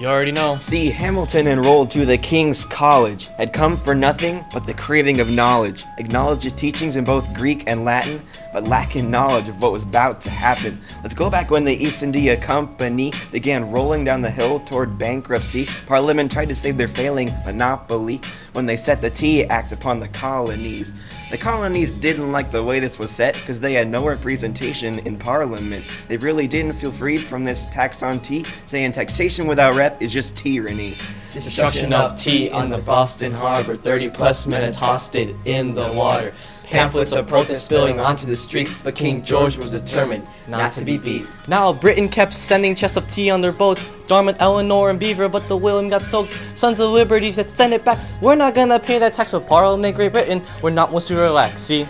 You already know. See, Hamilton enrolled to the King's College, had come for nothing but the craving of knowledge, acknowledged his teachings in both Greek and Latin, but lacking knowledge of what was about to happen. Let's go back when the East India Company began rolling down the hill toward bankruptcy. Parliament tried to save their failing monopoly when they set the Tea Act upon the colonies. The colonies didn't like the way this was set because they had no representation in Parliament. They really didn't feel freed from this tax on tea, saying taxation without rep is just tyranny. Destruction of tea on the Boston Harbor, 30 plus men tossed it in the water. Pamphlets of protest spilling onto the streets, but King George was determined not to be beat. Now Britain kept sending chests of tea on their boats, Dartmouth, Eleanor, and Beaver, but the William got soaked. Sons of Liberty said, send it back. We're not gonna pay that tax, but Parliament, Great Britain, we're not ones to relax. See,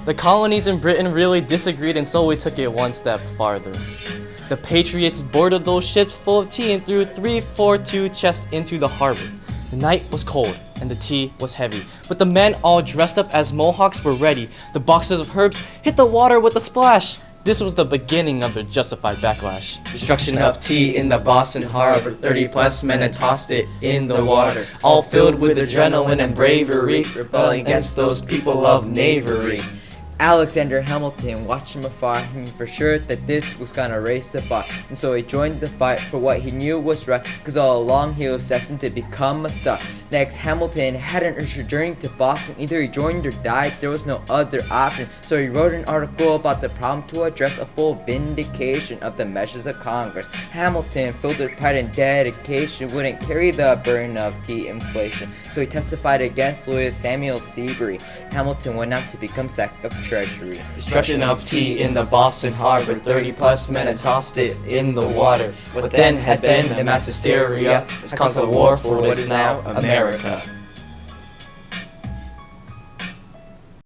the colonies in Britain really disagreed, and so we took it one step farther. The Patriots boarded those ships full of tea and threw 342 chests into the harbor. The night was cold and the tea was heavy, but the men all dressed up as Mohawks were ready. The boxes of herbs hit the water with a splash. This was the beginning of their justified backlash. Destruction of tea in the Boston Harbor, 30 plus men had tossed it in the water, all filled with adrenaline and bravery, rebelling against those people of knavery. Alexander Hamilton watched from afar, he knew for sure that this was gonna raise the bar, and so he joined the fight for what he knew was right, cause all along he was destined to become a star. Next, Hamilton had an urgent journey to Boston. Either he joined or died, there was no other option, so he wrote an article about the problem to address a full vindication of the measures of Congress. Hamilton, filled with pride and dedication, wouldn't carry the burden of tea inflation, so he testified against lawyer Samuel Seabury. Hamilton went on to become Secretary of Treasury. Destruction of tea in the Boston Harbor, 30 plus men had tossed it in the water. What then had been the mass hysteria has caused a war for what is now America.